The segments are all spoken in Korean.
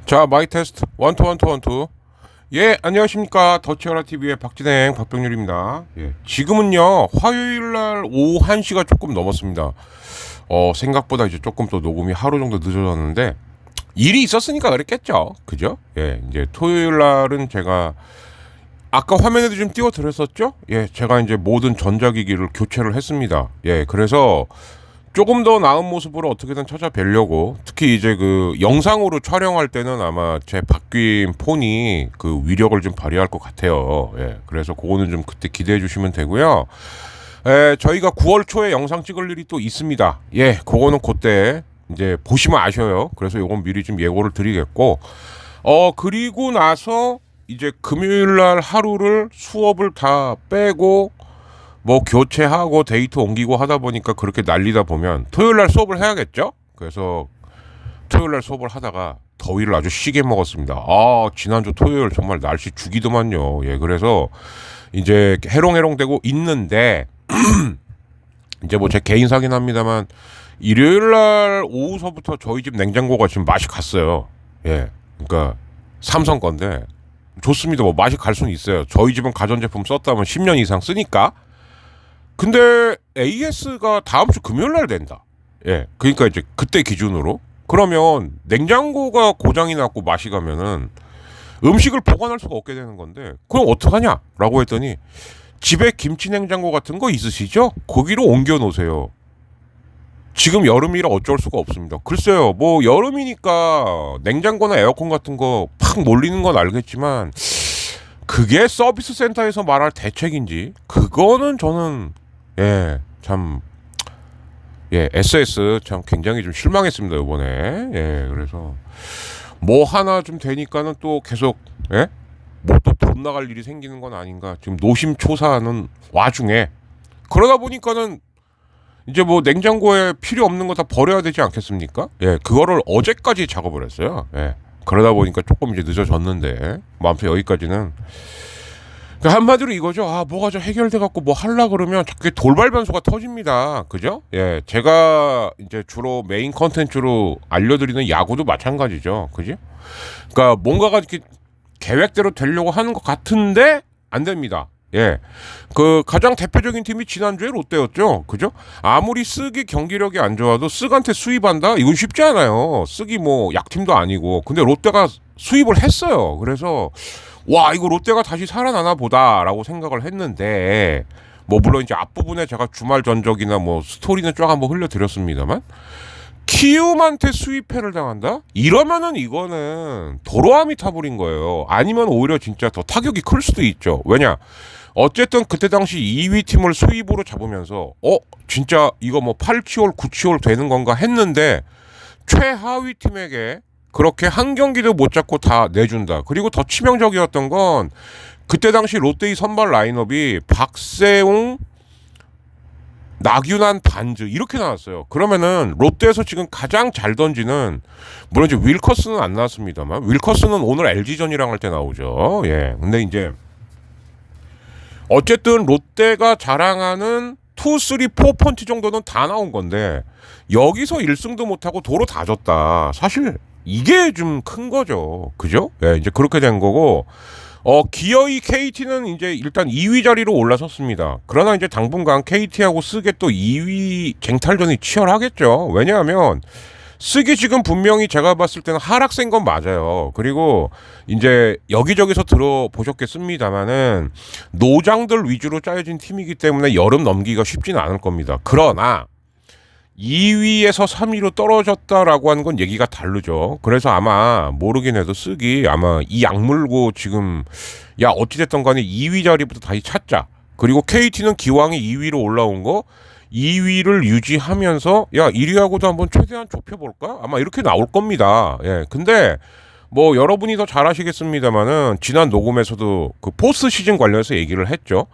자, 마이 테스트 원투 원투 원투. 예, 안녕하십니까. 더치어라TV의 박진행 박병률입니다. 예, 지금은요 화요일날 오후 1시가 조금 넘었습니다. 생각보다 이제 조금 또 녹음이 하루 정도 늦어졌는데 일이 있었으니까 그랬겠죠, 그죠? 예, 이제 토요일날은 제가 아까 화면에도 좀 띄워 드렸었죠. 예, 제가 이제 모든 전자기기를 교체를 했습니다. 예, 그래서 조금 더 나은 모습으로 어떻게든 찾아뵈려고, 특히 이제 그 영상으로 촬영할 때는 아마 제 바뀐 폰이 그 위력을 좀 발휘할 것 같아요. 예, 그래서 그거는 좀 그때 기대해 주시면 되고요. 저희가 9월 초에 영상 찍을 일이 또 있습니다. 예, 그거는 그때 이제 보시면 아셔요. 그래서 요건 미리 좀 예고를 드리겠고, 그리고 나서 이제 금요일날 하루를 수업을 다 빼고 뭐 교체하고 데이터 옮기고 하다 보니까 그렇게 날리다 보면 토요일날 수업을 해야겠죠? 그래서 토요일날 수업을 하다가 더위를 아주 시게 먹었습니다. 지난주 토요일 정말 날씨 죽이더만요. 예, 그래서 이제 해롱해롱되고 있는데 이제 뭐 제 개인사긴 합니다만 일요일날 오후서부터 저희 집 냉장고가 지금 맛이 갔어요. 예, 그러니까 삼성 건데 좋습니다. 뭐 맛이 갈 수는 있어요. 저희 집은 가전제품 썼다면 10년 이상 쓰니까. 근데 AS가 다음 주 금요일 날 된다. 예, 그러니까 이제 그때 기준으로 그러면 냉장고가 고장이 났고 맛이 가면은 음식을 보관할 수가 없게 되는 건데, 그럼 어떡하냐라고 했더니 집에 김치 냉장고 같은 거 있으시죠? 거기로 옮겨 놓으세요. 지금 여름이라 어쩔 수가 없습니다. 글쎄요, 뭐 여름이니까 냉장고나 에어컨 같은 거 팍 몰리는 건 알겠지만 그게 서비스 센터에서 말할 대책인지 그거는 저는 참 SS 참 굉장히 좀 실망했습니다 이번에. 예, 그래서 뭐 하나 좀 되니까는 또 계속 뭐 또 돈 나갈 일이 생기는 건 아닌가 지금 노심초사하는 와중에, 그러다 보니까는 이제 뭐 냉장고에 필요 없는 거 다 버려야 되지 않겠습니까? 예, 그거를 어제까지 작업을 했어요. 예, 그러다 보니까 조금 이제 늦어졌는데 뭐 아무튼 여기까지는. 그러니까 한마디로 이거죠. 뭐가 좀 해결돼 갖고 뭐 하려 그러면 자꾸 돌발 변수가 터집니다. 그죠? 예, 제가 이제 주로 메인 컨텐츠로 알려드리는 야구도 마찬가지죠. 그죠? 그러니까 뭔가가 이렇게 계획대로 되려고 하는 것 같은데 안 됩니다. 예, 그 가장 대표적인 팀이 지난주에 롯데였죠. 그죠? 아무리 쓰기 경기력이 안 좋아도 쓱한테 수입한다? 이건 쉽지 않아요. 쓰기 뭐 약팀도 아니고. 근데 롯데가 수입을 했어요. 그래서 와, 이거 롯데가 다시 살아나나 보다라고 생각을 했는데, 뭐 물론 이제 앞부분에 제가 주말 전적이나 뭐 스토리는 쫙 한번 흘려드렸습니다만, 키움한테 수입회를 당한다? 이러면은 이거는 도로함이 타버린 거예요. 아니면 오히려 진짜 더 타격이 클 수도 있죠. 왜냐, 어쨌든 그때 당시 2위 팀을 수입으로 잡으면서 진짜 이거 뭐 8치올 9치올 되는 건가 했는데 최하위 팀에게 그렇게 한 경기도 못 잡고 다 내준다. 그리고 더 치명적이었던 건 그때 당시 롯데의 선발 라인업이 박세웅, 나균환, 반즈 이렇게 나왔어요. 그러면은 롯데에서 지금 가장 잘 던지는, 물론 이제 윌커스는 안 나왔습니다만, 윌커스는 오늘 LG전이랑 할 때 나오죠. 예. 근데 이제 어쨌든 롯데가 자랑하는 2, 3, 4 펀치 정도는 다 나온 건데 여기서 1승도 못하고 도로 다 졌다. 사실 이게 좀 큰 거죠. 그죠? 예, 이제 그렇게 된 거고, 기어이 KT는 이제 일단 2위 자리로 올라섰습니다. 그러나 이제 당분간 KT하고 쓰게 또 2위 쟁탈전이 치열하겠죠. 왜냐하면 쓰기 지금 분명히 제가 봤을 때는 하락세인 건 맞아요. 그리고 이제 여기저기서 들어보셨겠습니다만은 노장들 위주로 짜여진 팀이기 때문에 여름 넘기기가 쉽지는 않을 겁니다. 그러나 2위에서 3위로 떨어졌다라고 하는 건 얘기가 다르죠. 그래서 아마 모르긴 해도 쓰기 아마 이 약물고 지금 야 어찌됐든 간에 2위 자리부터 다시 찾자. 그리고 KT는 기왕에 2위로 올라온 거 2위를 유지하면서 야 1위하고도 한번 최대한 좁혀볼까? 아마 이렇게 나올 겁니다. 예, 근데 뭐 여러분이 더 잘 아시겠습니다만은 지난 녹음에서도 그 포스트 시즌 관련해서 얘기를 했죠.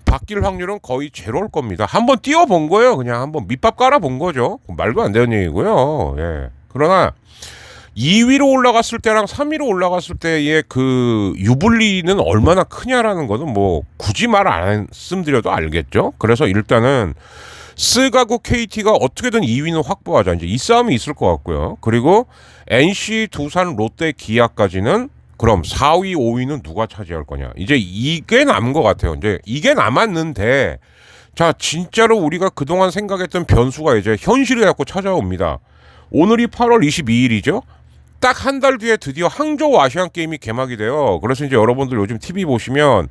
바뀔 확률은 거의 제로일 겁니다. 한번 뛰어본 거예요. 그냥 한번 밑밥 깔아본 거죠. 말도 안 되는 얘기고요. 예. 그러나 2위로 올라갔을 때랑 3위로 올라갔을 때의 그 유불리는 얼마나 크냐라는 거는 뭐 굳이 말 안 말씀드려도 알겠죠. 그래서 일단은 스가구 KT가 어떻게든 2위는 확보하자. 이제 이 싸움이 있을 것 같고요. 그리고 NC, 두산, 롯데, 기아까지는 그럼 4위, 5위는 누가 차지할 거냐. 이제 이게 남은 것 같아요. 이제 이게 남았는데, 자, 진짜로 우리가 그동안 생각했던 변수가 이제 현실이 갖고 찾아옵니다. 오늘이 8월 22일이죠? 딱 한 달 뒤에 드디어 항저우 아시안 게임이 개막이 돼요. 그래서 이제 여러분들 요즘 TV 보시면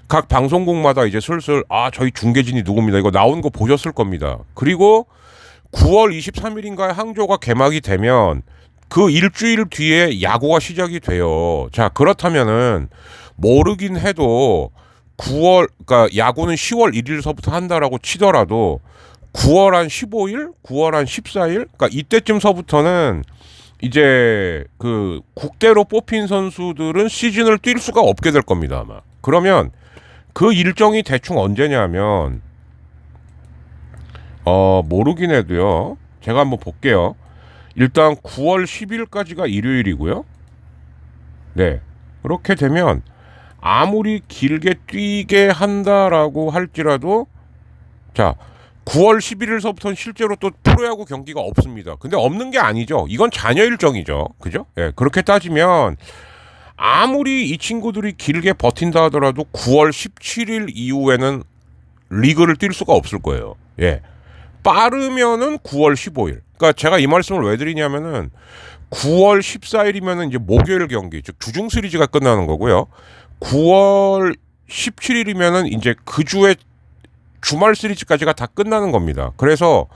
각 방송국마다 이제 슬슬 저희 중계진이 누굽니다. 이거 나온 거 보셨을 겁니다. 그리고 9월 23일인가에 항저우가 개막이 되면 그 일주일 뒤에 야구가 시작이 돼요. 자, 그렇다면은 모르긴 해도 9월, 그러니까 야구는 10월 1일서부터 한다라고 치더라도 9월 한 15일, 9월 한 14일, 그러니까 이때쯤서부터는 이제 그 국대로 뽑힌 선수들은 시즌을 뛸 수가 없게 될 겁니다, 아마. 그러면 그 일정이 대충 언제냐면 모르긴 해도요. 제가 한번 볼게요. 일단 9월 10일까지가 일요일이고요. 네. 그렇게 되면 아무리 길게 뛰게 한다라고 할지라도 자, 9월 11일서부터는 실제로 또 프로야구 경기가 없습니다. 근데 없는 게 아니죠. 이건 잔여 일정이죠. 그죠? 예. 그렇게 따지면 아무리 이 친구들이 길게 버틴다 하더라도 9월 17일 이후에는 리그를 뛸 수가 없을 거예요. 예. 빠르면은 9월 15일. 그러니까 제가 이 말씀을 왜 드리냐면은 9월 14일이면은 이제 목요일 경기, 즉 주중 시리즈가 끝나는 거고요. 9월 17일이면은 이제 그 주에 주말 시리즈까지가 다 끝나는 겁니다. 그래서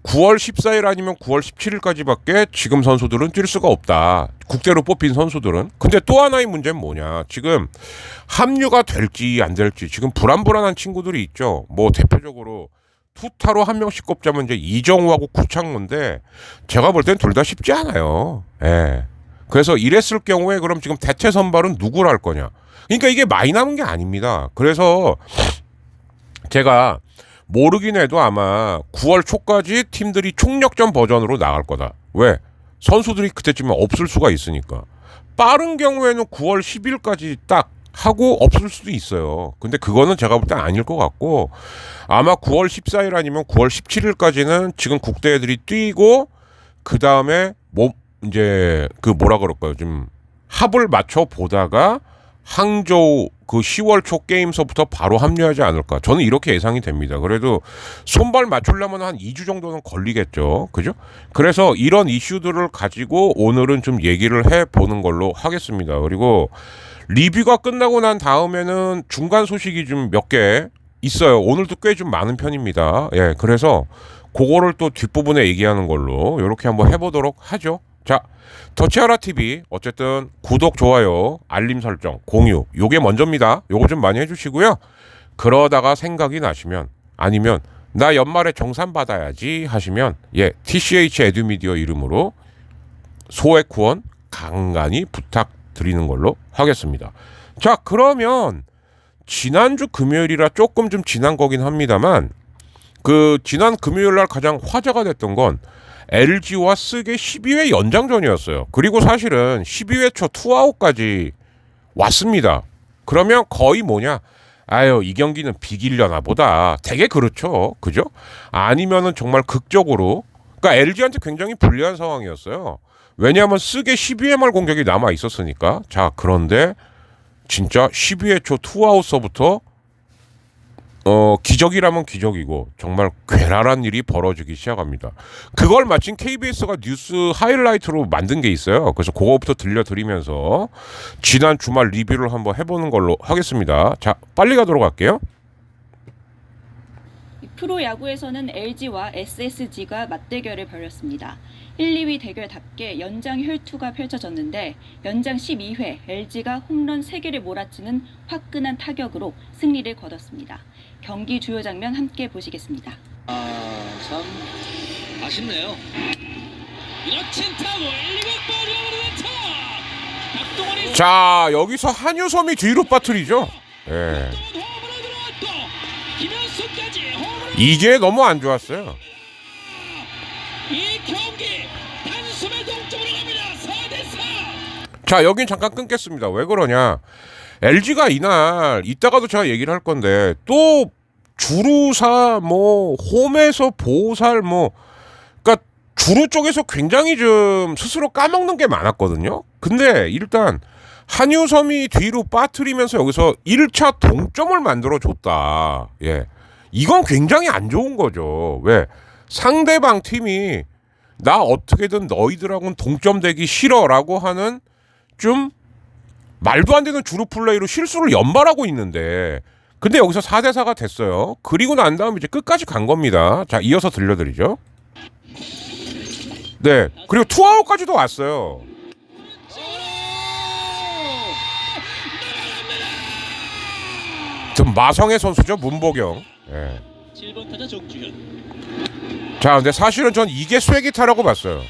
9월 14일 아니면 9월 17일까지밖에 지금 선수들은 뛸 수가 없다. 국대로 뽑힌 선수들은. 근데 또 하나의 문제는 뭐냐. 지금 합류가 될지 안 될지 지금 불안불안한 친구들이 있죠. 뭐 대표적으로 투타로 한 명씩 꼽자면 이제 이정우하고 구창모인데 제가 볼 땐 둘 다 쉽지 않아요. 예. 그래서 이랬을 경우에 그럼 지금 대체 선발은 누구를 할 거냐. 그러니까 이게 많이 남은 게 아닙니다. 그래서 제가 모르긴 해도 아마 9월 초까지 팀들이 총력전 버전으로 나갈 거다. 왜? 선수들이 그때쯤에 없을 수가 있으니까. 빠른 경우에는 9월 10일까지 딱 하고 없을 수도 있어요. 근데 그거는 제가 볼 때 아닐 것 같고 아마 9월 14일 아니면 9월 17일까지는 지금 국대 애들이 뛰고 그 다음에 뭐 이제 그 뭐라 그럴까요? 좀 합을 맞춰 보다가 항저우 그 10월 초 게임서부터 바로 합류하지 않을까. 저는 이렇게 예상이 됩니다. 그래도 손발 맞추려면 한 2주 정도는 걸리겠죠. 그죠? 그래서 이런 이슈들을 가지고 오늘은 좀 얘기를 해보는 걸로 하겠습니다. 그리고 리뷰가 끝나고 난 다음에는 중간 소식이 좀 몇 개 있어요. 오늘도 꽤 좀 많은 편입니다. 예, 그래서 그거를 또 뒷부분에 얘기하는 걸로 이렇게 한번 해보도록 하죠. 자, 더치아라TV 어쨌든 구독, 좋아요, 알림 설정, 공유 요게 먼저입니다. 요거 좀 많이 해주시고요. 그러다가 생각이 나시면 아니면 나 연말에 정산 받아야지 하시면 TCH 에듀미디어 이름으로 소액 후원 간간히 부탁드리는 걸로 하겠습니다. 자, 그러면 지난주 금요일이라 조금 좀 지난 거긴 합니다만 그 지난 금요일 날 가장 화제가 됐던 건 LG와 쓰게 12회 연장전이었어요. 그리고 사실은 12회 초 투아웃까지 왔습니다. 그러면 거의 뭐냐? 아유, 이 경기는 비기려나 보다. 되게 그렇죠. 그죠? 아니면은 정말 극적으로. 그러니까 LG한테 굉장히 불리한 상황이었어요. 왜냐하면 쓰게 12회 말 공격이 남아 있었으니까. 자, 그런데 진짜 12회 초 투아웃서부터 기적이라면 기적이고 정말 괴랄한 일이 벌어지기 시작합니다. 그걸 마침 KBS가 뉴스 하이라이트로 만든 게 있어요. 그래서 그거부터 들려드리면서 지난 주말 리뷰를 한번 해보는 걸로 하겠습니다. 자, 빨리 가도록 할게요. 프로야구에서는 LG와 SSG가 맞대결을 벌였습니다. 1, 2위 대결답게 연장 혈투가 펼쳐졌는데 연장 12회 LG가 홈런 3개를 몰아치는 화끈한 타격으로 승리를 거뒀습니다. 경기 주요 장면 함께 보시겠습니다. 참 아쉽네요. 이렇친 타고 1루가 빠져버리는 타. 박동원이 자, 여기서 한유섬이 뒤로 빠뜨리죠. 예. 홈으로 들어왔고 김현수까지 홈으로. 이게 너무 안 좋았어요. 이 경기 단숨에 동점으로 갑니다. 4대4. 자, 여긴 잠깐 끊겠습니다. 왜 그러냐? LG가 이날 이따가도 제가 얘기를 할 건데 또 주루사 뭐 홈에서 보살 뭐 그러니까 주루 쪽에서 굉장히 좀 스스로 까먹는 게 많았거든요. 근데 일단 한유섬이 뒤로 빠뜨리면서 여기서 1차 동점을 만들어 줬다. 예. 이건 굉장히 안 좋은 거죠. 왜? 상대방 팀이 나 어떻게든 너희들하고는 동점되기 싫어라고 하는 좀 말도 안 되는 주루 플레이로 실수를 연발하고 있는데 근데 여기서 4대4가 됐어요. 그리고 난 다음 이제 끝까지 간 겁니다. 자, 이어서 들려드리죠. 네, 그리고 투아웃까지도 왔어요. 좀 마성의 선수죠, 문보경. 예. 7번 타자 정주현. 자, 근데 사실은 전 이게 쐐기타라고 봤어요.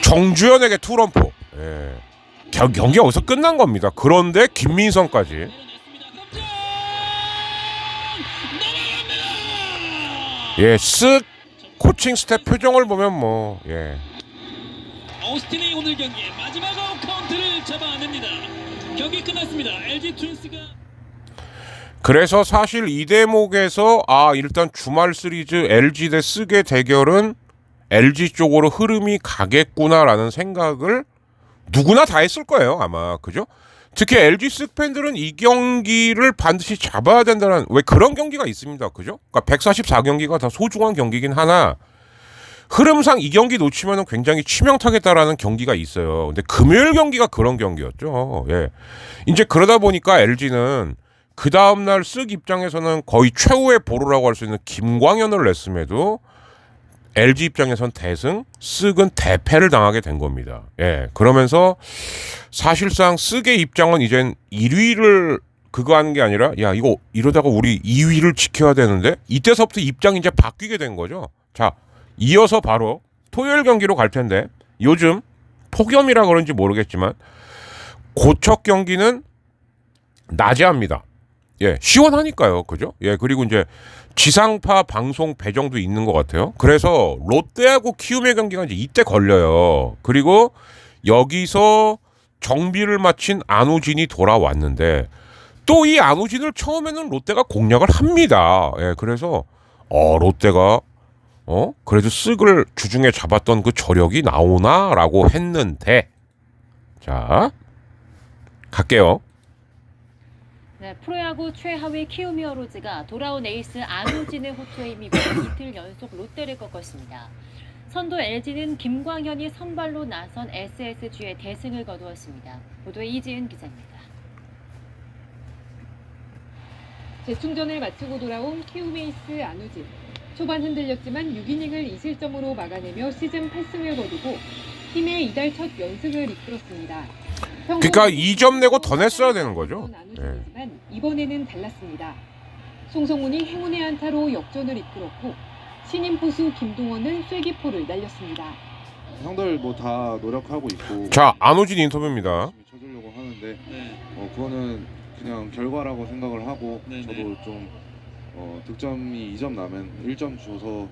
정주현에게 투런포. 예. 경기 여기서 끝난 겁니다. 그런데 김민성까지. 예, 쓱 코칭 스텝 표정을 보면 뭐, 예. 오스틴의 오늘 경기의 마지막 아웃 카운트를 잡아냅니다. 경기 끝났습니다. LG 트윈스가 그래서 사실 이 대목에서 일단 주말 시리즈 LG 대 쓰게 대결은 LG 쪽으로 흐름이 가겠구나라는 생각을 누구나 다 했을 거예요, 아마. 그죠? 특히 LG 쓱 팬들은 이 경기를 반드시 잡아야 된다는 왜 그런 경기가 있습니다. 그죠? 그러니까 144경기가 다 소중한 경기긴 하나 흐름상 이 경기 놓치면 굉장히 치명타겠다라는 경기가 있어요. 근데 금요일 경기가 그런 경기였죠. 예. 이제 그러다 보니까 LG는 그 다음날 쓱 입장에서는 거의 최후의 보루라고 할 수 있는 김광현을 냈음에도 LG 입장에선 대승, 쓱은 대패를 당하게 된 겁니다. 예, 그러면서 사실상 쓱의 입장은 이젠 1위를 그거 하는 게 아니라 야, 이거 이러다가 우리 2위를 지켜야 되는데 이때서부터 입장이 이제 바뀌게 된 거죠. 자, 이어서 바로 토요일 경기로 갈 텐데 요즘 폭염이라 그런지 모르겠지만 고척 경기는 낮에 합니다. 예, 시원하니까요. 그죠? 예, 그리고 이제 지상파 방송 배정도 있는 것 같아요. 그래서 롯데하고 키움의 경기가 이제 이때 걸려요. 그리고 여기서 정비를 마친 안우진이 돌아왔는데 또 이 안우진을 처음에는 롯데가 공략을 합니다. 예, 그래서 롯데가 그래도 쓱을 주중에 잡았던 그 저력이 나오나라고 했는데 자, 갈게요. 네, 프로야구 최하위 키움 히어로즈가 돌아온 에이스 안우진의 호투에 힘입어 이틀 연속 롯데를 꺾었습니다. 선두 LG는 김광현이 선발로 나선 SSG의 대승을 거두었습니다. 보도에 이지은 기자입니다. 재충전을 마치고 돌아온 키움 에이스 안우진. 초반 흔들렸지만 6이닝을 2실점으로 막아내며 시즌 8승을 거두고 팀의 이달 첫 연승을 이끌었습니다. 그러니까 2점 내고 더 냈어야 되는 거죠. 네. 이번에는 달랐습니다. 송성문이 행운의 안타로 역전을 이끌었고 신인 포수 김동원은 쐐기포를 날렸습니다. 형들 뭐 다 노력하고 있고 자, 안호진 인터뷰입니다. 열심히 쳐주려고 하는데 네. 그거는 그냥 결과라고 생각을 하고 네, 저도 좀 득점이 2점 나면 1점 줘서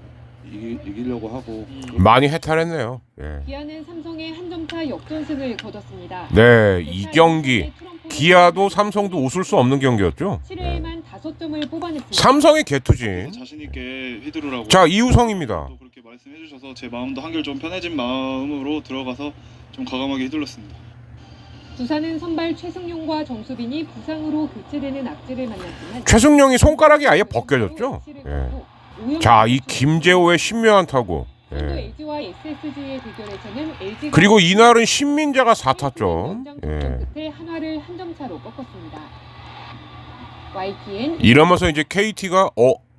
이기려고 하고 많이 해탈했네요. 예. 기아는 삼성의 한 점 차 역전승을 거뒀습니다. 네, 이 경기 기아도 삼성도 웃을 수 없는 경기였죠. 7회에만 5점을 뽑아냈습니다. 삼성의 개투진. 자신 있게 휘두르라고 자, 이우성입니다. 또 그렇게 말씀해 주셔서 제 마음도 한결 좀 편해진 마음으로 들어가서 좀 과감하게 휘둘렀습니다. 두산은 선발 최승용과 정수빈이 부상으로 교체되는 악재를 만났지만 최승용이 손가락이 아예 벗겨졌죠. 예. 자, 이 김재호의 신묘한 타구. 선두 예. LG와 SSG의 대결에서는 LG가 그리고 이날은 신민재가 4타점. 연장 예. 접전 끝에 한화를 한 점 차로 꺾었습니다. YTN 이러면서 이제 KT가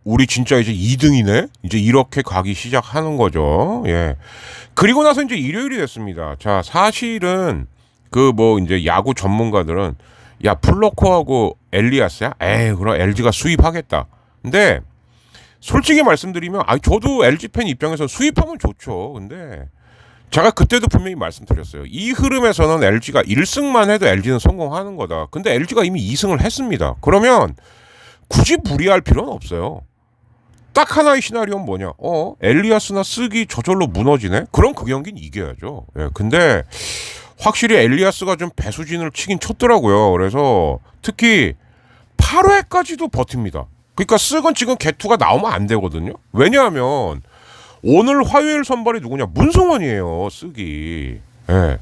우리 진짜 이제 2등이네. 이제 이렇게 가기 시작하는 거죠. 예. 그리고 나서 이제 일요일이 됐습니다. 자, 사실은 그 뭐 이제 야구 전문가들은 야, 플로코하고 엘리아스야? 에이, 그럼 LG가 수입하겠다. 근데 솔직히 말씀드리면 저도 LG 팬 입장에서 수입하면 좋죠. 근데 제가 그때도 분명히 말씀드렸어요. 이 흐름에서는 LG가 1승만 해도 LG는 성공하는 거다. 근데 LG가 이미 2승을 했습니다. 그러면 굳이 무리할 필요는 없어요. 딱 하나의 시나리오는 뭐냐? 엘리아스나 쓰기 저절로 무너지네? 그럼 그 경기는 이겨야죠. 예, 근데 확실히 엘리아스가 좀 배수진을 치긴 쳤더라고요. 그래서 특히 8회까지도 버팁니다. 그러니까 쓱은 지금 개투가 나오면 안 되거든요. 왜냐하면 오늘 화요일 선발이 누구냐? 문승원이에요. 쓱이. 예.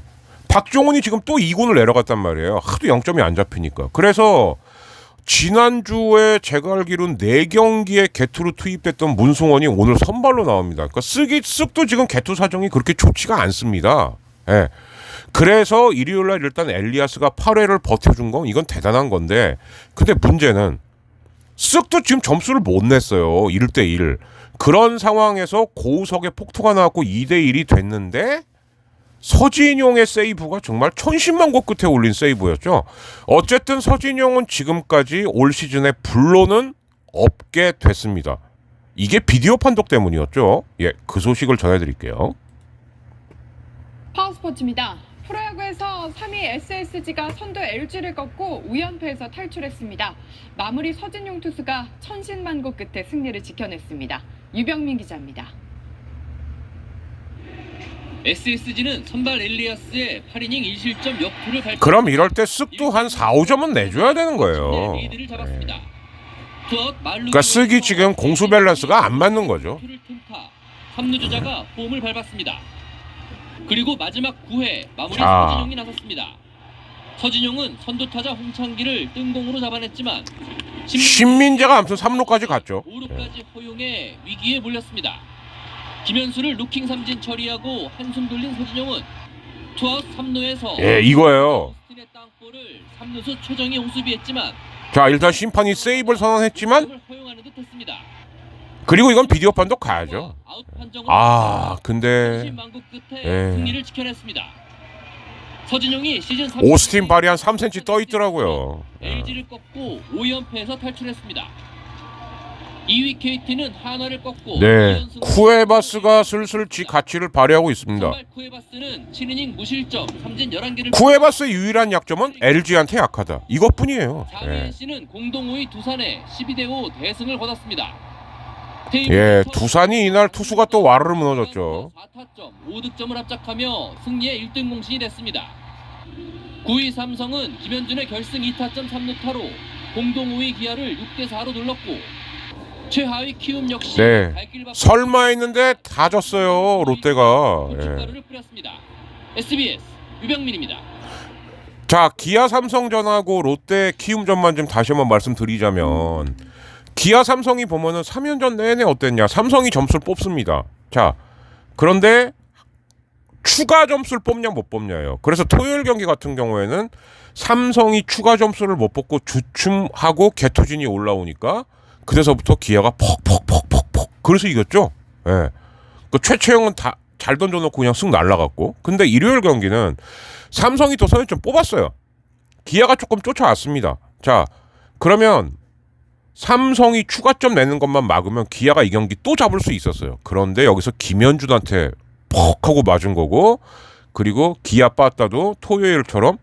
박종훈이 지금 또 2군을 내려갔단 말이에요. 하도 0점이 안 잡히니까. 그래서 지난주에 제가 알기로는 4경기에 개투로 투입됐던 문승원이 오늘 선발로 나옵니다. 그러니까 쓱도 지금 개투 사정이 그렇게 좋지가 않습니다. 예. 그래서 일요일날 일단 엘리아스가 8회를 버텨준 건 이건 대단한 건데, 근데 문제는 쓱도 지금 점수를 못 냈어요. 1대1. 그런 상황에서 고우석의 폭투가 나왔고 2대1이 됐는데 서진용의 세이브가 정말 천신만고 끝에 올린 세이브였죠. 어쨌든 서진용은 지금까지 올 시즌에 불로는 없게 됐습니다. 이게 비디오 판독 때문이었죠. 예, 그 소식을 전해드릴게요. 파워스포츠입니다. 프로야구에서 3위 SSG가 선두 LG를 꺾고 우연패에서 탈출했습니다. 마무리 서진용 투수가 천신만고 끝에 승리를 지켜냈습니다. 유병민 기자입니다. SSG는 선발 엘리아스의 8이닝 1실점 역투를 발표. 그럼 이럴 때 쓱도 한 4, 5점은 내줘야 되는 거예요. 리드를 잡았습니다. 투아웃 말루. 그러니까 쓱이 지금 공수 밸런스가 안 맞는 거죠. 3루 주자가 홈을 밟았습니다. 그리고 마지막 9회 마무리 자. 서진용이 나섰습니다. 서진용은 선두타자 홍창기를 뜬공으로 잡아냈지만 신민재가 아무튼 3루까지 갔죠. 5루까지 허용해 위기에 몰렸습니다. 김현수를 루킹 삼진 처리하고 한숨 돌린 서진용은 투아웃 3루에서 예, 이거예요. 오스틴의 땅볼을 3루수 최정이 호수비했지만 자, 일단 심판이 세이브를 선언했지만 을 허용하는 듯했습니다. 그리고 이건 비디오 판독 가야죠. 아웃 판정으로 근데 천신만고 끝에 예. 승리를 지켜냈습니다. 서진용이 시즌 3 오스틴 발이 한 3cm 떠 있더라고요. LG를 꺾고 5연패에서 탈출했습니다. 2위 KT는 한화를 꺾고 네, 2연승 쿠에바스가 슬슬 지 가치를 발휘하고 있습니다. 선발 쿠에바스는 7이닝 무실점, 삼진 11개를 쿠에바스의 유일한 약점은 LG한테 약하다. 이것뿐이에요. 예. 장혜인 씨는 공동 5위 두산에 12대5 대승을 거뒀습니다. 예, 두산이 이날 투수가 또 와르르 무너졌죠. 4타점, 5득점을 합작하며 승리의 1등 공신이 됐습니다. 9위 삼성은 김현준의 결승 2타점 3루타로 공동 5위 기아를 6대4로 눌렀고 최하위 키움 역시 네, 발길 바꾼 설마 했는데 다 졌어요, 롯데가. 예. 고춧가루를 뿌렸습니다. SBS 유병민입니다. 자, 기아 삼성전하고 롯데 키움전만 좀 다시 한번 말씀드리자면, 기아 삼성이 보면은 3연전 내내 어땠냐? 삼성이 점수를 뽑습니다. 자, 그런데 추가 점수를 뽑냐 못 뽑냐예요. 그래서 토요일 경기 같은 경우에는 삼성이 추가 점수를 못 뽑고 주춤하고 개투진이 올라오니까 그래서부터 기아가 퍽 그래서 이겼죠. 예. 그 최채영은 다 잘 던져놓고 그냥 쓱 날라갔고. 근데 일요일 경기는 삼성이 또 선취점 뽑았어요. 기아가 조금 쫓아왔습니다. 자, 그러면 삼성이 추가점 내는 것만 막으면 기아가 이 경기 또 잡을 수 있었어요. 그런데 여기서 김현준한테 퍽 하고 맞은 거고, 그리고 기아 빠따도 토요일처럼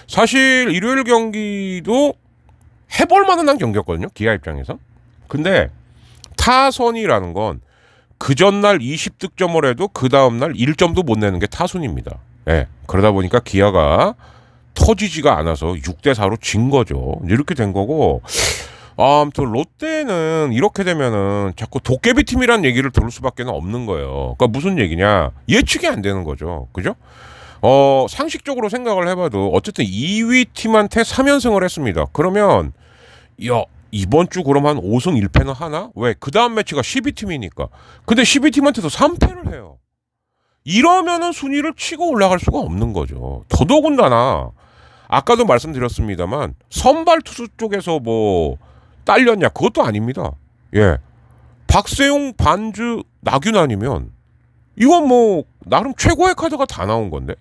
사실 일요일 경기도 해볼 만한 경기였거든요, 기아 입장에서. 근데 타선이라는 건 그 전날 20득점을 해도 그 다음날 1점도 못 내는 게 타순입니다. 예, 그러다 보니까 기아가 터지지가 않아서 6대4로 진 거죠. 이렇게 된 거고, 아무튼 롯데는 이렇게 되면은 자꾸 도깨비 팀이란 얘기를 들을 수밖에 없는 거예요. 그러니까 무슨 얘기냐, 예측이 안 되는 거죠. 그죠? 상식적으로 생각을 해봐도 어쨌든 2위 팀한테 3연승을 했습니다. 그러면 야, 이번 주 그럼 한 5승 1패는 하나? 왜? 그 다음 매치가 12팀이니까. 근데 12팀한테도 3패를 해요. 이러면은 순위를 치고 올라갈 수가 없는 거죠. 더더군다나 아까도 말씀드렸습니다만 선발 투수 쪽에서 뭐 딸렸냐? 그것도 아닙니다. 예, 박세용, 반주, 나균 아니면 이건 뭐 나름 최고의 카드가 다 나온 건데,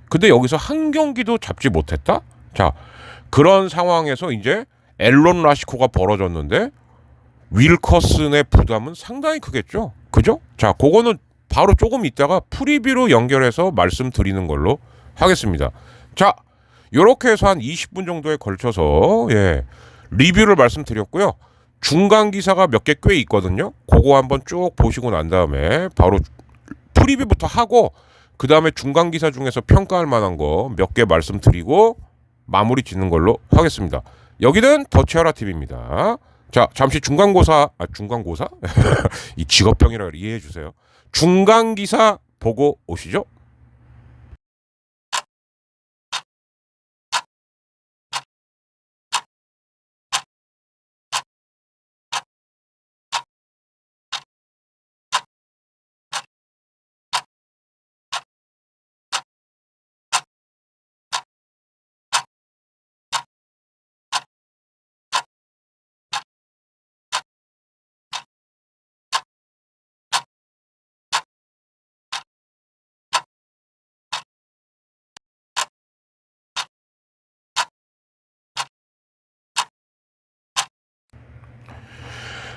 근데 여기서 한 경기도 잡지 못했다? 자, 그런 상황에서 이제 앨런 라시코가 벌어졌는데 윌커슨의 부담은 상당히 크겠죠. 그죠? 자, 그거는 바로 조금 있다가 프리뷰로 연결해서 말씀드리는 걸로 하겠습니다. 자, 요렇게 해서 한 20분 정도에 걸쳐서 리뷰를 말씀드렸고요. 중간 기사가 몇 개 꽤 있거든요. 그거 한번 쭉 보시고 난 다음에 바로 프리뷰부터 하고, 그 다음에 중간 기사 중에서 평가할 만한 거 몇 개 말씀드리고 마무리 짓는 걸로 하겠습니다. 여기는 더치아라 TV입니다. 자, 잠시 중간고사 이 직업병이라 이해해 주세요. 중간 기사 보고 오시죠.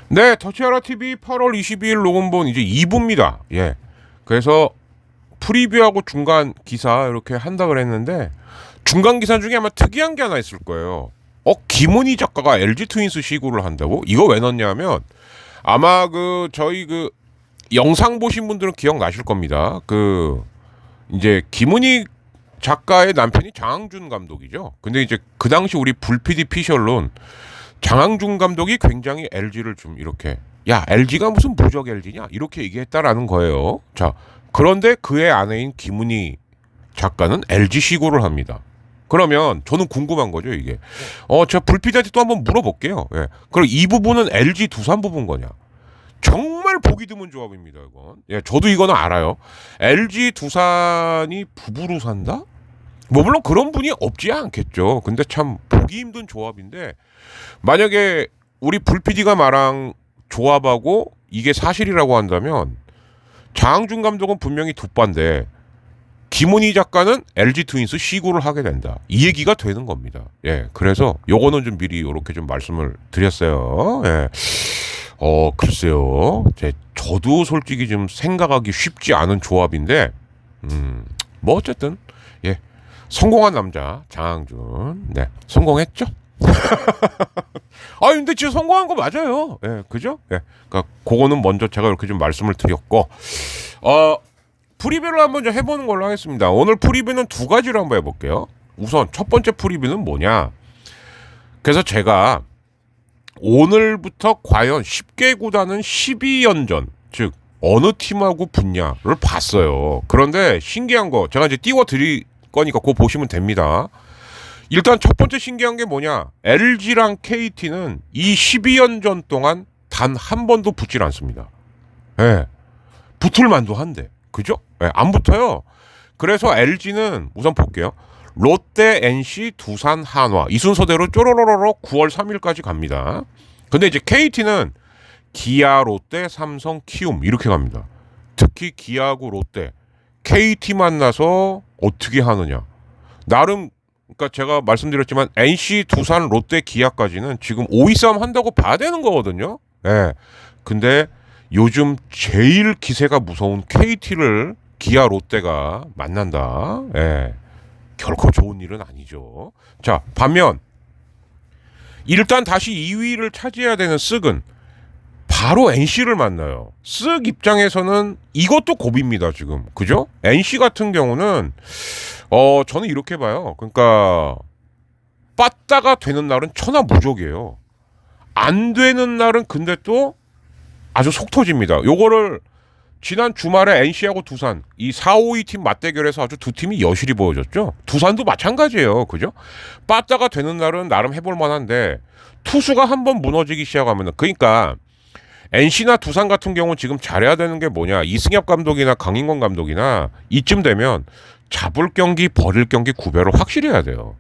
네, 더치아라 TV 8월 22일 녹음본 이제 2부입니다. 예. 그래서 프리뷰하고 중간 기사 이렇게 한다 그랬는데, 중간 기사 중에 아마 특이한 게 하나 있을 거예요. 김은희 작가가 LG 트윈스 시구를 한다고? 이거 왜 넣냐면, 아마 저희 영상 보신 분들은 기억나실 겁니다. 이제 김은희 작가의 남편이 장항준 감독이죠. 근데 이제 그 당시 우리 불PD 피셜론 장항준 감독이 굉장히 LG를 좀 이렇게, 야, LG가 무슨 무적 LG냐? 이렇게 얘기했다라는 거예요. 자, 그런데 그의 아내인 김은희 작가는 LG 시구를 합니다. 그러면 저는 궁금한 거죠, 이게. 제가 불PD한테 또 한번 물어볼게요. 예. 그럼 이 부분은 LG 두산 부분 거냐? 정말 보기 드문 조합입니다, 이건. 예, 저도 이거는 알아요. LG 두산이 부부로 산다? 뭐 물론 그런 분이 없지 않겠죠. 근데 참 보기 힘든 조합인데, 만약에 우리 불PD가 말한 조합하고 이게 사실이라고 한다면 장항준 감독은 분명히 두班데 김은희 작가는 LG 트윈스 시구를 하게 된다, 이 얘기가 되는 겁니다. 예, 그래서 요거는 좀 미리 이렇게 좀 말씀을 드렸어요. 예. 글쎄요. 저도 솔직히 좀 생각하기 쉽지 않은 조합인데, 뭐 어쨌든 예, 성공한 남자 장항준, 네, 성공했죠. 근데 진짜 성공한 거 맞아요. 예, 그죠? 예, 그러니까 그거는 먼저 제가 이렇게 좀 말씀을 드렸고, 프리뷰를 한번 좀 해보는 걸로 하겠습니다. 오늘 프리뷰는 두 가지로 한번 해볼게요. 우선 첫 번째 프리뷰는 뭐냐? 그래서 제가 오늘부터 과연 10개 구단은 12연전, 즉 어느 팀하고 붙냐를 봤어요. 그런데 신기한 거 제가 이제 띄워드릴 거니까 그거 보시면 됩니다. 일단 첫 번째 신기한 게 뭐냐? LG랑 KT는 이 12연전 동안 단 한 번도 붙질 않습니다. 예, 붙을 만도 한데, 그죠? 예, 안 붙어요. 그래서 LG는 우선 볼게요. 롯데, NC, 두산, 한화, 이 순서대로 쪼로로로로 9월 3일까지 갑니다. 근데 이제 KT는 기아, 롯데, 삼성, 키움 이렇게 갑니다. 특히 기아하고 롯데, KT 만나서 어떻게 하느냐. 나름, 그러니까 제가 말씀드렸지만 NC, 두산, 롯데, 기아까지는 지금 5위 싸움 한다고 봐야 되는 거거든요. 예. 근데 요즘 제일 기세가 무서운 KT를 기아 롯데가 만난다. 예. 결코 좋은 일은 아니죠. 자, 반면 일단 다시 2위를 차지해야 되는 쓱은 바로 NC를 만나요. 쓱 입장에서는 이것도 고비입니다, 지금. 그죠? NC 같은 경우는 저는 이렇게 봐요. 그러니까 빠따가 되는 날은 천하무적이에요. 안 되는 날은 근데 또 아주 속 터집니다. 요거를 지난 주말에 NC하고 두산 이 4, 5위 팀 맞대결에서 아주 두 팀이 여실히 보여줬죠. 두산도 마찬가지예요. 그죠? 빠따가 되는 날은 나름 해볼 만한데 투수가 한번 무너지기 시작하면 그러니까 NC나 두산 같은 경우는 지금 잘해야 되는 게 뭐냐. 이승엽 감독이나 강인권 감독이나 이쯤 되면 잡을 경기 버릴 경기 구별을 확실히 해야 돼요.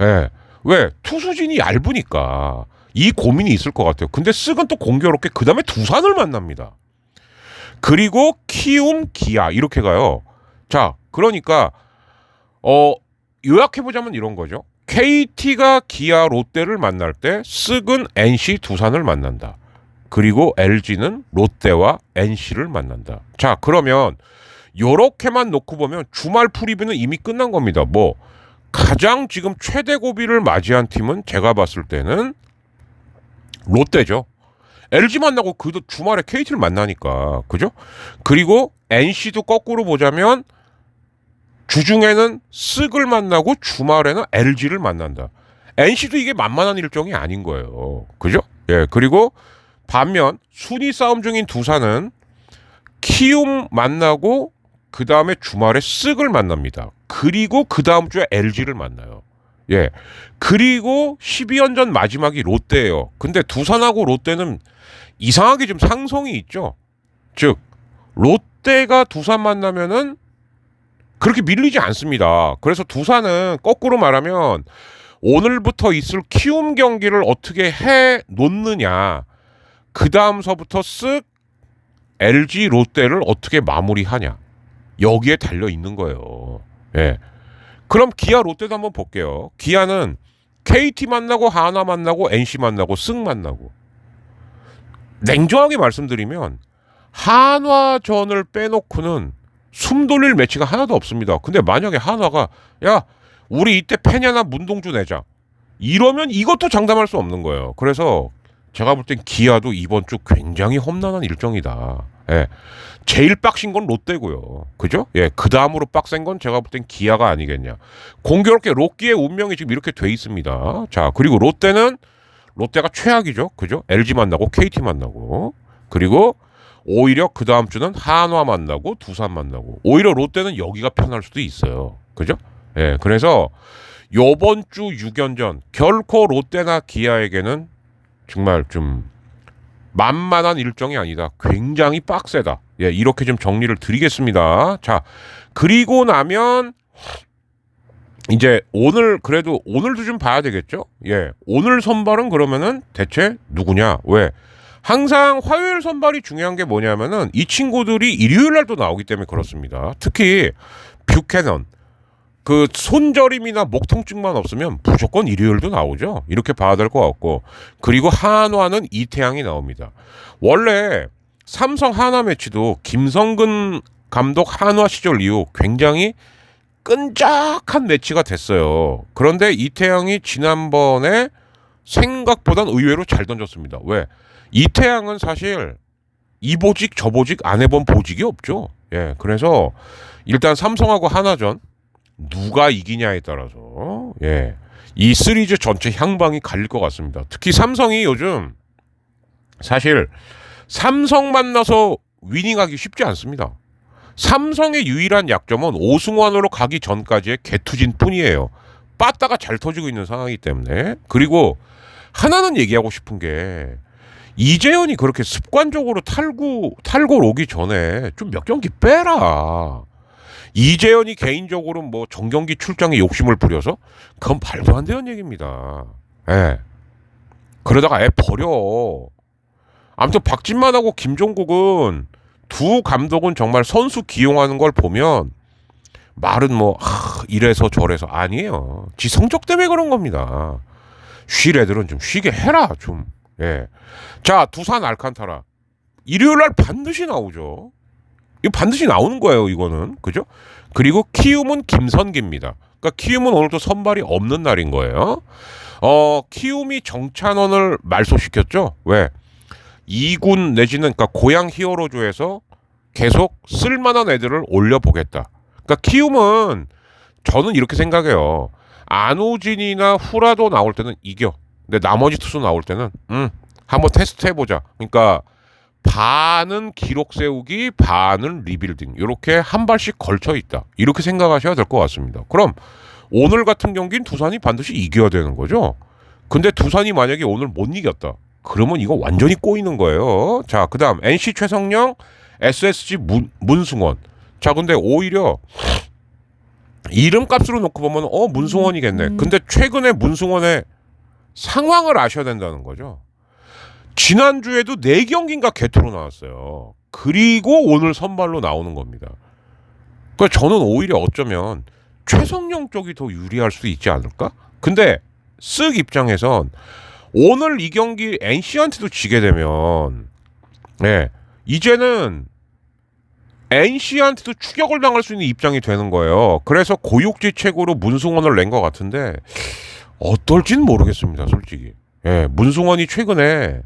예. 왜? 투수진이 얇으니까 이 고민이 있을 것 같아요. 근데 쓱은 또 공교롭게 그 다음에 두산을 만납니다. 그리고 키움, 기아 이렇게 가요. 자, 그러니까 요약해보자면 이런 거죠. KT가 기아, 롯데를 만날 때 쓱은 NC, 두산을 만난다. 그리고 LG는 롯데와 NC를 만난다. 자, 그러면 요렇게만 놓고 보면 주말 프리뷰는 이미 끝난 겁니다. 뭐 가장 지금 최대 고비를 맞이한 팀은 제가 봤을 때는 롯데죠. LG 만나고 그도 주말에 KT를 만나니까. 그죠? 그리고 NC도 거꾸로 보자면 주중에는 쓱을 만나고 주말에는 LG를 만난다. NC도 이게 만만한 일정이 아닌 거예요. 그죠? 예. 그리고 반면 순위 싸움 중인 두산은 키움 만나고 그 다음에 주말에 쓱을 만납니다. 그리고 그 다음 주에 LG를 만나요. 예. 그리고 12연전 마지막이 롯데예요. 근데 두산하고 롯데는 이상하게 좀 상성이 있죠. 즉 롯데가 두산 만나면은 그렇게 밀리지 않습니다. 그래서 두산은 거꾸로 말하면 오늘부터 있을 키움 경기를 어떻게 해 놓느냐. 그 다음서부터 쓱 LG 롯데를 어떻게 마무리하냐. 여기에 달려 있는 거예요. 예. 그럼 기아 롯데도 한번 볼게요. 기아는 KT 만나고 하나 만나고 NC 만나고 쓱 만나고. 냉정하게 말씀드리면 한화전을 빼놓고는 숨 돌릴 매치가 하나도 없습니다. 근데 만약에 한화가 야 우리 이때 페냐나 문동주 내자 이러면 이것도 장담할 수 없는 거예요. 그래서 제가 볼 땐 기아도 이번 주 굉장히 험난한 일정이다. 예. 제일 빡신 건 롯데고요. 그죠? 예. 그 다음으로 빡센 건 제가 볼 땐 기아가 아니겠냐. 공교롭게 롯기의 운명이 지금 이렇게 돼 있습니다. 자, 그리고 롯데가 최악이죠. 그죠? LG 만나고 KT 만나고. 그리고 오히려 그 다음 주는 한화 만나고 두산 만나고. 오히려 롯데는 여기가 편할 수도 있어요. 그죠? 예. 그래서 요번 주 6연전 결코 롯데나 기아에게는 정말 좀 만만한 일정이 아니다. 굉장히 빡세다. 예, 이렇게 좀 정리를 드리겠습니다. 자, 그리고 나면 이제 그래도 오늘도 좀 봐야 되겠죠? 예, 오늘 선발은 그러면은 대체 누구냐? 왜? 항상 화요일 선발이 중요한 게 뭐냐면은 이 친구들이 일요일 날도 나오기 때문에 그렇습니다. 특히 뷰캐넌. 그 손저림이나 목 통증만 없으면 무조건 일요일도 나오죠. 이렇게 봐야 될 것 같고. 그리고 한화는 이태양이 나옵니다. 원래 삼성 한화 매치도 김성근 감독 한화 시절 이후 굉장히 끈적한 매치가 됐어요. 그런데 이태양이 지난번에 생각보단 의외로 잘 던졌습니다. 왜? 이태양은 사실 이 보직 저 보직 안 해본 보직이 없죠. 예, 그래서 일단 삼성하고 한화전 누가 이기냐에 따라서 예, 이 시리즈 전체 향방이 갈릴 것 같습니다. 특히 삼성이 요즘 사실 삼성 만나서 위닝하기 쉽지 않습니다. 삼성의 유일한 약점은 오승환으로 가기 전까지의 개투진 뿐이에요. 빠따가 잘 터지고 있는 상황이기 때문에. 그리고 하나는 얘기하고 싶은 게 이재현이 그렇게 습관적으로 탈골 오기 전에 좀 몇 경기 빼라. 이재현이 개인적으로 뭐 정경기 출장에 욕심을 부려서 그건 말도 안 되는 얘기입니다. 예. 그러다가 애 버려. 아무튼 박진만하고 김종국은 두 감독은 정말 선수 기용하는 걸 보면 말은 뭐 이래서 저래서 아니에요. 지 성적 때문에 그런 겁니다. 쉴 애들은 좀 쉬게 해라 좀. 예. 자, 두산 알칸타라 일요일 날 반드시 나오죠. 이거 반드시 나오는 거예요, 이거는. 그죠? 그리고 키움은 김선기입니다. 그러니까 키움은 오늘 또 선발이 없는 날인 거예요. 키움이 정찬원을 말소시켰죠. 왜? 2군 내지는 그러니까 고향 히어로즈에서 계속 쓸만한 애들을 올려보겠다. 그러니까 키움은 저는 이렇게 생각해요. 안우진이나 후라도 나올 때는 이겨. 근데 나머지 투수 나올 때는 한번 테스트 해보자. 그러니까 반은 기록 세우기, 반은 리빌딩. 이렇게 한 발씩 걸쳐 있다. 이렇게 생각하셔야 될 것 같습니다. 그럼 오늘 같은 경기는 두산이 반드시 이겨야 되는 거죠. 근데 두산이 만약에 오늘 못 이겼다. 그러면 이거 완전히 꼬이는 거예요. 자, 그 다음 NC 최성령, SSG 문승원. 자, 근데 오히려 이름값으로 놓고 보면 문승원이겠네. 근데 최근에 문승원의 상황을 아셔야 된다는 거죠. 지난주에도 4경기인가 개투로 나왔어요. 그리고 오늘 선발로 나오는 겁니다. 그러니까 저는 오히려 어쩌면 최성령 쪽이 더 유리할 수 있지 않을까? 근데 쓱 입장에선 오늘 이 경기 NC한테도 지게 되면 이제는 NC한테도 추격을 당할 수 있는 입장이 되는 거예요. 그래서 고육지책으로 문승원을 낸 것 같은데 어떨지는 모르겠습니다, 솔직히. 문승원이 최근에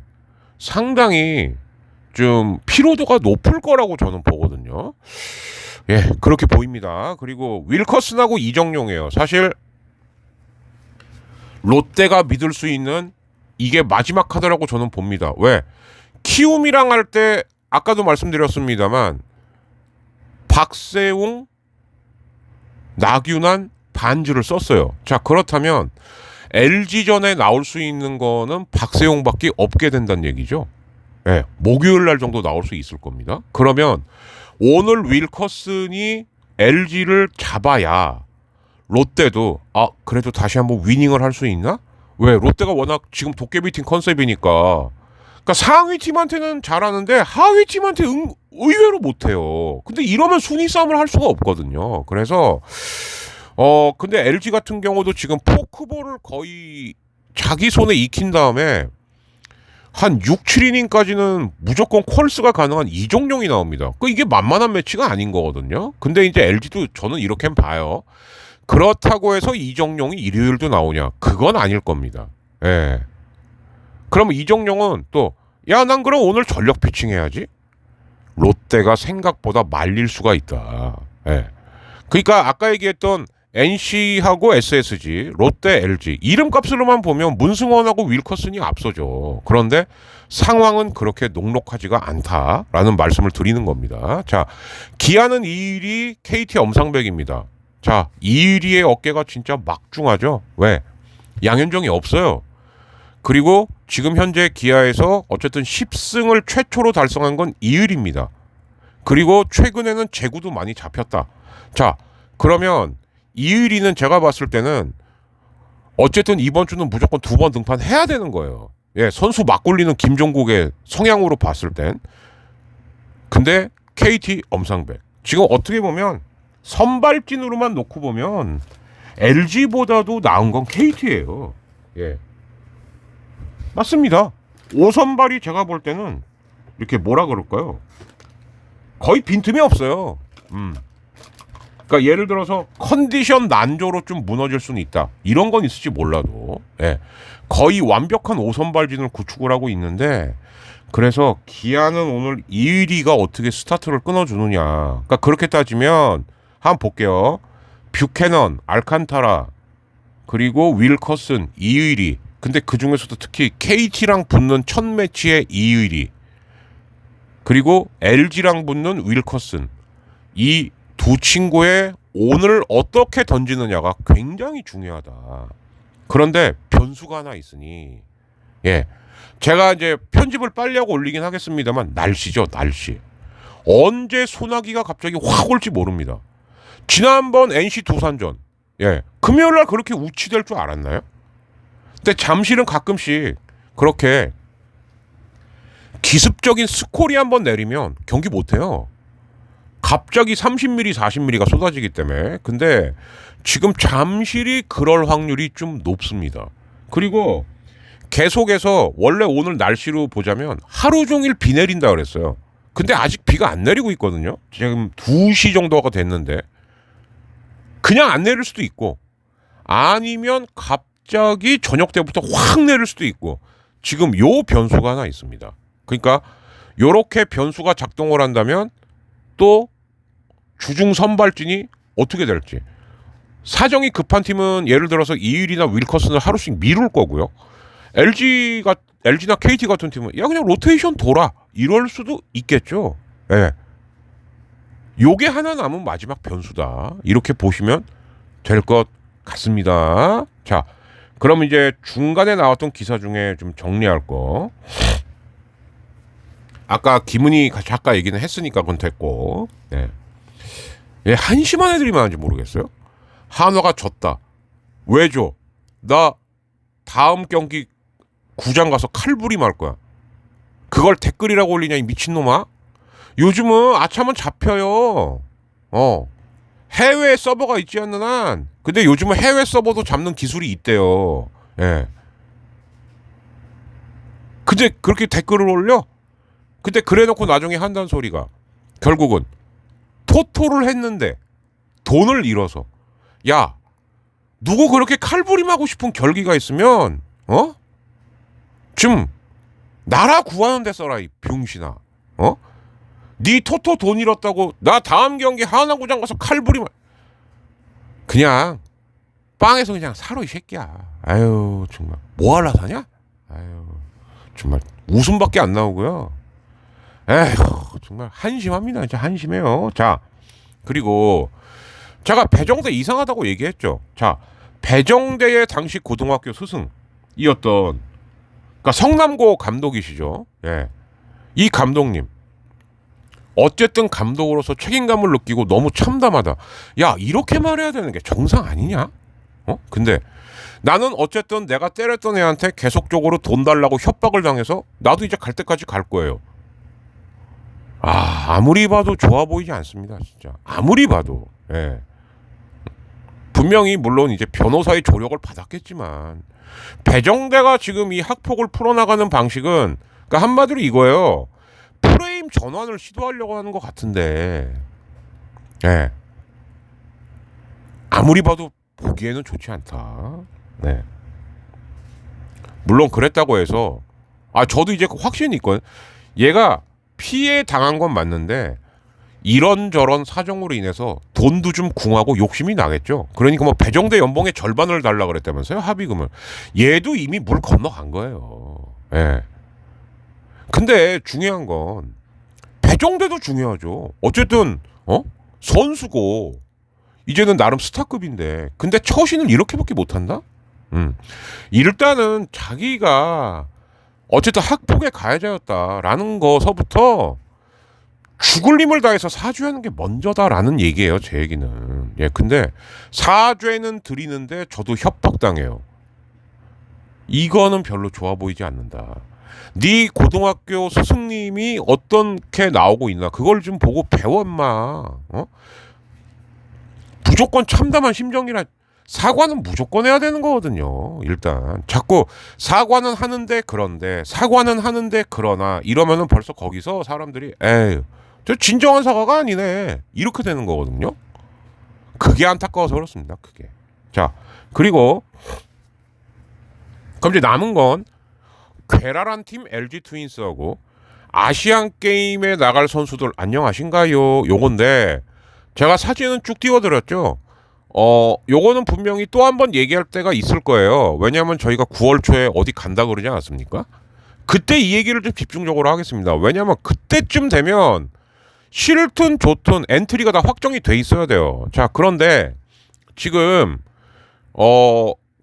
상당히 좀 피로도가 높을 거라고 저는 보거든요. 그렇게 보입니다. 그리고 윌커슨하고 이정용이에요. 사실 롯데가 믿을 수 있는 이게 마지막 카드라고 저는 봅니다. 왜? 키움이랑 할 때 아까도 말씀드렸습니다만 박세웅, 나균환, 반주를 썼어요. 자, 그렇다면 LG전에 나올 수 있는 거는 박세웅밖에 없게 된다는 얘기죠. 목요일 날 정도 나올 수 있을 겁니다. 그러면 오늘 윌커슨이 LG를 잡아야 롯데도 그래도 다시 한번 위닝을 할 수 있나? 왜? 롯데가 워낙 지금 도깨비팀 컨셉이니까. 그러니까 상위 팀한테는 잘하는데 하위 팀한테 의외로 못해요. 근데 이러면 순위 싸움을 할 수가 없거든요. 그래서 근데 LG 같은 경우도 지금 포크볼을 거의 자기 손에 익힌 다음에 한 6, 7이닝까지는 무조건 콜스가 가능한 이종용이 나옵니다. 이게 만만한 매치가 아닌 거거든요. 근데 이제 LG도 저는 이렇게 봐요. 그렇다고 해서 이종용이 일요일도 나오냐? 그건 아닐 겁니다. 그러면 이종용은 또 난 그럼 오늘 전력 피칭 해야지. 롯데가 생각보다 말릴 수가 있다. 그러니까 아까 얘기했던 NC하고 SSG, 롯데, LG 이름값으로만 보면 문승원하고 윌커슨이 앞서죠. 그런데 상황은 그렇게 녹록하지가 않다라는 말씀을 드리는 겁니다. 자, 기아는 2위이 KT 엄상백입니다. 자, 2위의 어깨가 진짜 막중하죠. 왜? 양현종이 없어요. 그리고 지금 현재 기아에서 어쨌든 10승을 최초로 달성한 건 이을입니다. 그리고 최근에는 제구도 많이 잡혔다. 자, 그러면 이을이는 제가 봤을 때는 어쨌든 이번 주는 무조건 2번 등판해야 되는 거예요. 선수 막굴리는 김종국의 성향으로 봤을 땐. 근데 KT 엄상백 지금 어떻게 보면 선발진으로만 놓고 보면 LG보다도 나은 건 KT예요. 맞습니다. 5선발이 제가 볼 때는 이렇게 뭐라 그럴까요? 거의 빈틈이 없어요. 그러니까 예를 들어서 컨디션 난조로 좀 무너질 수는 있다. 이런 건 있을지 몰라도 거의 완벽한 5선발진을 구축을 하고 있는데 그래서 기아는 오늘 2위가 어떻게 스타트를 끊어주느냐. 그러니까 그렇게 따지면 한번 볼게요. 뷰캐넌, 알칸타라 그리고 윌커슨 2위리. 근데 그 중에서도 특히 KT랑 붙는 첫 매치의 2위리 그리고 LG랑 붙는 윌커슨 이 두 친구의 오늘 어떻게 던지느냐가 굉장히 중요하다. 그런데 변수가 하나 있으니 제가 이제 편집을 빨리 하고 올리긴 하겠습니다만 날씨죠. 날씨 언제 소나기가 갑자기 확 올지 모릅니다. 지난번 NC 두산전 금요일날 그렇게 우치될 줄 알았나요? 근데 잠실은 가끔씩 그렇게 기습적인 스콜이 한번 내리면 경기 못해요. 갑자기 30mm, 40mm가 쏟아지기 때문에. 근데 지금 잠실이 그럴 확률이 좀 높습니다. 그리고 계속해서 원래 오늘 날씨로 보자면 하루 종일 비 내린다 그랬어요. 근데 아직 비가 안 내리고 있거든요. 지금 2시 정도가 됐는데 그냥 안 내릴 수도 있고 아니면 갑자기 저녁 때부터 확 내릴 수도 있고 지금 요 변수가 하나 있습니다. 그러니까 요렇게 변수가 작동을 한다면 또 주중 선발진이 어떻게 될지 사정이 급한 팀은 예를 들어서 이일이나 윌커슨을 하루씩 미룰 거고요. LG나 KT 같은 팀은 야 그냥 로테이션 돌아 이럴 수도 있겠죠. 예. 요게 하나 남은 마지막 변수다. 이렇게 보시면 될 것 같습니다. 자, 그럼 이제 중간에 나왔던 기사 중에 좀 정리할 거. 아까 김은희 작가 얘기는 했으니까 그건 됐고. 네. 예, 한심한 애들이 많은지 모르겠어요. 한화가 졌다. 왜 줘? 나 다음 경기 구장 가서 칼부림 할 거야. 그걸 댓글이라고 올리냐 이 미친놈아? 요즘은 아차면 잡혀요. 해외 서버가 있지 않는 한. 근데 요즘은 해외 서버도 잡는 기술이 있대요. 예. 근데 그렇게 댓글을 올려? 근데 그래놓고 나중에 한다는 소리가 결국은 토토를 했는데 돈을 잃어서 야 누구 그렇게 칼부림하고 싶은 결기가 있으면 좀 나라 구하는 데 써라 이 병신아. 네 토토 돈 잃었다고 나 다음 경기 하나구장 가서 칼부림 그냥 빵에서 그냥 사러 이 새끼야. 아유 정말 뭐 하려 사냐? 아유 정말 웃음밖에 안 나오고요. 에휴 정말 한심합니다. 진짜 한심해요. 자 그리고 제가 배정대 이상하다고 얘기했죠. 자 배정대의 당시 고등학교 스승이었던 그러니까 성남고 감독이시죠. 예. 이 감독님 어쨌든 감독으로서 책임감을 느끼고 너무 참담하다. 야 이렇게 말해야 되는 게 정상 아니냐? 근데 나는 어쨌든 내가 때렸던 애한테 계속적으로 돈 달라고 협박을 당해서 나도 이제 갈 때까지 갈 거예요. 아무리 봐도 좋아 보이지 않습니다. 진짜 아무리 봐도. 예. 분명히 물론 이제 변호사의 조력을 받았겠지만 배정대가 지금 이 학폭을 풀어나가는 방식은 그러니까 한마디로 이거예요. 프레임 전환을 시도하려고 하는 것 같은데 예. 아무리 봐도 보기에는 좋지 않다. 네. 물론 그랬다고 해서 저도 이제 확신이 있거든. 얘가 피해 당한 건 맞는데 이런저런 사정으로 인해서 돈도 좀 궁하고 욕심이 나겠죠. 그러니까 뭐 배정대 연봉의 절반을 달라 그랬다면서요. 합의금을. 얘도 이미 물 건너간 거예요. 예. 근데 중요한 건 배정대도 중요하죠. 어쨌든 선수고 이제는 나름 스타급인데 근데 처신을 이렇게밖에 못한다? 일단은 자기가 어쨌든 학폭의 가해자였다라는 거서부터 죽을 힘을 다해서 사죄하는 게 먼저다라는 얘기예요. 제 얘기는. 예, 근데 사죄는 드리는데 저도 협박당해요. 이거는 별로 좋아 보이지 않는다. 네 고등학교 스승님이 어떻게 나오고 있나 그걸 좀 보고 배워 인마. 무조건 참담한 심정이라 사과는 무조건 해야 되는 거거든요. 일단 자꾸 사과는 하는데 그런데 사과는 하는데 그러나 이러면은 벌써 거기서 사람들이 에휴 저 진정한 사과가 아니네 이렇게 되는 거거든요. 그게 안타까워서 그렇습니다. 그게. 자 그리고 그럼 이제 남은 건 괴랄한 팀 LG 트윈스하고 아시안 게임에 나갈 선수들 안녕하신가요? 요건데 제가 사진은 쭉 띄워드렸죠. 요거는 분명히 또 한 번 얘기할 때가 있을 거예요. 왜냐하면 저희가 9월 초에 어디 간다 그러지 않았습니까? 그때 이 얘기를 좀 집중적으로 하겠습니다. 왜냐하면 그때쯤 되면 싫든 좋든 엔트리가 다 확정이 돼 있어야 돼요. 자 그런데 지금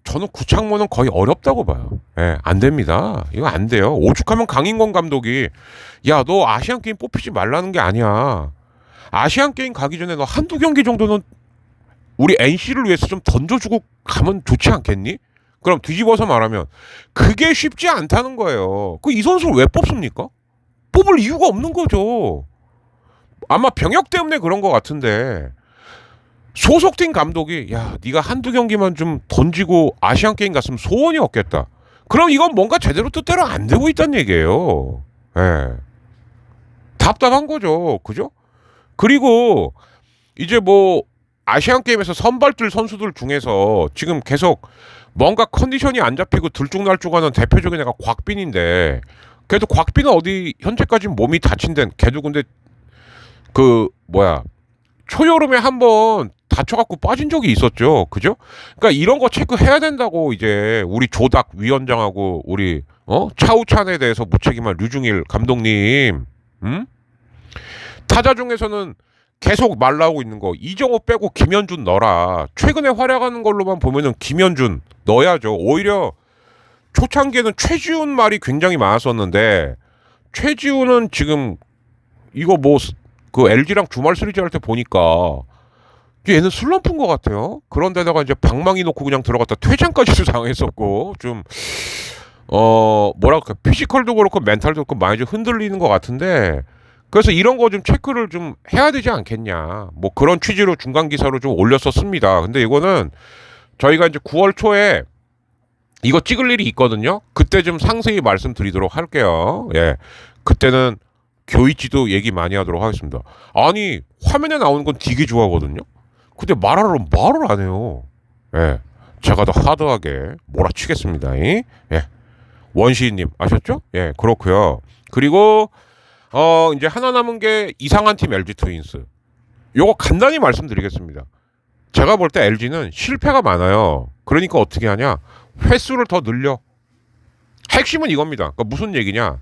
저는 구창모는 거의 어렵다고 봐요. 예, 안 됩니다. 이거 안 돼요. 오죽하면 강인권 감독이 야 너 아시안 게임 뽑히지 말라는 게 아니야. 아시안 게임 가기 전에 너 한두 경기 정도는 우리 NC를 위해서 좀 던져주고 가면 좋지 않겠니? 그럼 뒤집어서 말하면 그게 쉽지 않다는 거예요. 이 선수를 왜 뽑습니까? 뽑을 이유가 없는 거죠. 아마 병역 때문에 그런 것 같은데 소속팀 감독이 야 네가 한두 경기만 좀 던지고 아시안 게임 갔으면 소원이 없겠다. 그럼 이건 뭔가 제대로 뜻대로 안 되고 있다는 얘기예요. 예. 답답한 거죠. 그죠? 그리고 이제 뭐 아시안 게임에서 선발들 선수들 중에서 지금 계속 뭔가 컨디션이 안 잡히고 들쭉날쭉하는 대표적인 애가 곽빈인데, 걔도 곽빈은 어디 현재까지 몸이 다친 데는, 걔도 근데 그 뭐야 초여름에 한번 다쳐갖고 빠진 적이 있었죠. 그죠? 그러니까 이런 거 체크해야 된다고. 이제 우리 조닥 위원장하고 우리 차우찬에 대해서 무책임한 류중일 감독님, 타자 중에서는 계속 말 나오고 있는 거, 이정호 빼고 김현준 넣어라. 최근에 활약하는 걸로만 보면은 김현준 넣어야죠. 오히려 초창기에는 최지훈 말이 굉장히 많았었는데, 최지훈은 지금 이거 뭐 그 LG랑 주말 시리즈 할 때 보니까 얘는 슬럼프인 것 같아요. 그런데다가 이제 방망이 놓고 그냥 들어갔다 퇴장까지도 당했었고, 좀 뭐랄까 피지컬도 그렇고 멘탈도 그렇고 많이 좀 흔들리는 것 같은데, 그래서 이런 거 좀 체크를 좀 해야 되지 않겠냐, 뭐 그런 취지로 중간 기사로 좀 올렸었습니다. 근데 이거는 저희가 이제 9월 초에 이거 찍을 일이 있거든요. 그때 좀 상세히 말씀드리도록 할게요. 예, 그때는 교이치도 얘기 많이 하도록 하겠습니다. 아니, 화면에 나오는 건 되게 좋아하거든요. 근데 말하러 말을 안 해요. 예, 제가 더 하드하게 몰아치겠습니다. 예, 원시인님 아셨죠? 예, 그렇고요. 그리고 이제 하나 남은 게 이상한 팀 LG 트윈스. 요거 간단히 말씀드리겠습니다. 제가 볼 때 LG는 실패가 많아요. 그러니까 어떻게 하냐? 횟수를 더 늘려. 핵심은 이겁니다. 그러니까 무슨 얘기냐?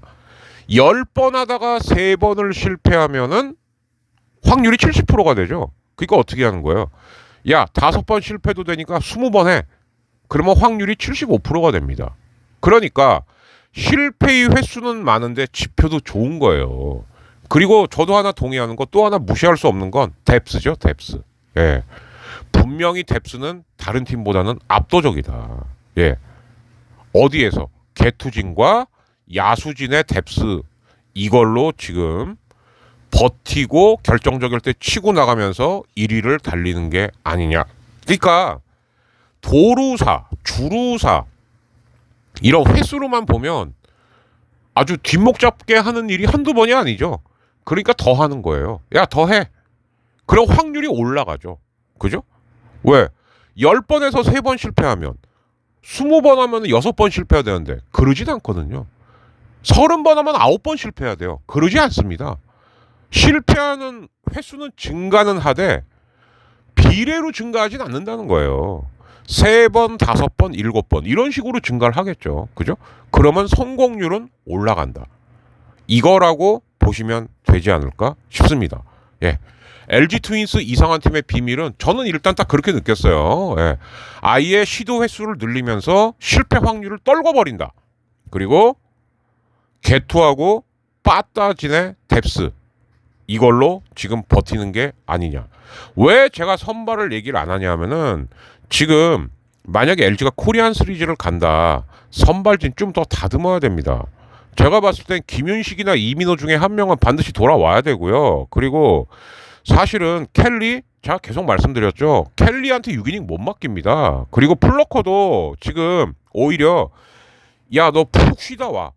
10번 하다가 3번을 실패하면은 확률이 70%가 되죠. 그러니까 어떻게 하는 거예요? 야, 5번 실패도 되니까 20번 해. 그러면 확률이 75%가 됩니다. 그러니까 실패의 횟수는 많은데 지표도 좋은 거예요. 그리고 저도 하나 동의하는 거, 또 하나 무시할 수 없는 건 뎁스죠, 뎁스. 예. 분명히 뎁스는 다른 팀보다는 압도적이다. 예. 어디에서? 개투진과 야수진의 뎁스, 이걸로 지금 버티고 결정적일 때 치고 나가면서 1위를 달리는 게 아니냐. 그러니까 도루사, 주루사 이런 횟수로만 보면 아주 뒷목 잡게 하는 일이 한두 번이 아니죠. 그러니까 더 하는 거예요. 야, 더 해. 그럼 확률이 올라가죠. 그죠? 왜? 10번에서 3번 실패하면 20번 하면 6번 실패해야 되는데 그러진 않거든요. 30번 하면 9번 실패해야 돼요. 그러지 않습니다. 실패하는 횟수는 증가는 하되 비례로 증가하진 않는다는 거예요. 3번, 5번, 7번 이런 식으로 증가를 하겠죠. 그죠? 그러면 성공률은 올라간다. 이거라고 보시면 되지 않을까 싶습니다. 예. LG 트윈스 이상한 팀의 비밀은 저는 일단 딱 그렇게 느꼈어요. 예. 아예 시도 횟수를 늘리면서 실패 확률을 떨궈버린다. 그리고 개투하고 빠따진의 뎁스, 이걸로 지금 버티는 게 아니냐. 왜 제가 선발을 얘기를 안 하냐 하면은, 지금 만약에 LG가 코리안 시리즈를 간다, 선발진 좀 더 다듬어야 됩니다. 제가 봤을 땐 김윤식이나 이민호 중에 한 명은 반드시 돌아와야 되고요. 그리고 사실은 켈리, 제가 계속 말씀드렸죠. 켈리한테 6이닝 못 맡깁니다. 그리고 플러커도 지금 오히려 야, 너 푹 쉬다 와.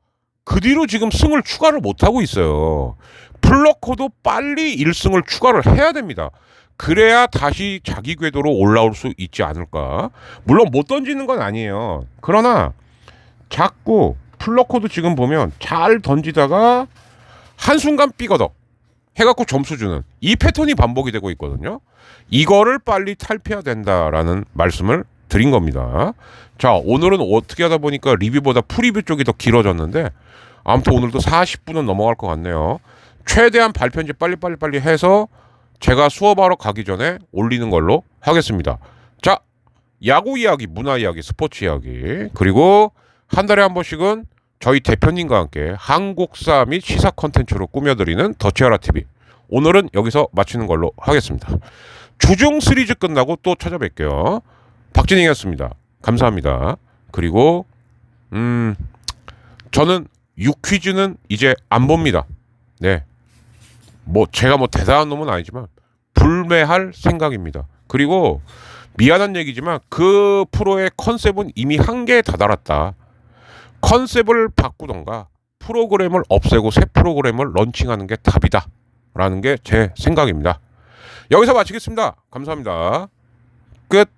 그 뒤로 지금 승을 추가를 못하고 있어요. 플러커도 빨리 1승을 추가를 해야 됩니다. 그래야 다시 자기 궤도로 올라올 수 있지 않을까. 물론 못 던지는 건 아니에요. 그러나 자꾸 플러커도 지금 보면 잘 던지다가 한순간 삐거덕 해갖고 점수 주는 이 패턴이 반복이 되고 있거든요. 이거를 빨리 탈피해야 된다라는 말씀을 드린 겁니다. 자, 오늘은 어떻게 하다 보니까 리뷰보다 프리뷰 쪽이 더 길어졌는데, 아무튼 오늘도 40분은 넘어갈 것 같네요. 최대한 발편지 빨리 해서 제가 수업하러 가기 전에 올리는 걸로 하겠습니다. 자, 야구 이야기, 문화 이야기, 스포츠 이야기, 그리고 한 달에 한 번씩은 저희 대표님과 함께 한국사 및 시사 컨텐츠로 꾸며드리는 더치아라TV. 오늘은 여기서 마치는 걸로 하겠습니다. 주중 시리즈 끝나고 또 찾아뵐게요. 박진행이었습니다. 감사합니다. 그리고 저는 6퀴즈는 이제 안 봅니다. 네, 뭐 제가 뭐 대단한 놈은 아니지만 불매할 생각입니다. 그리고 미안한 얘기지만 그 프로의 컨셉은 이미 한계에 다다랐다. 컨셉을 바꾸던가 프로그램을 없애고 새 프로그램을 런칭하는 게 답이다 라는 게 제 생각입니다. 여기서 마치겠습니다. 감사합니다. 끝.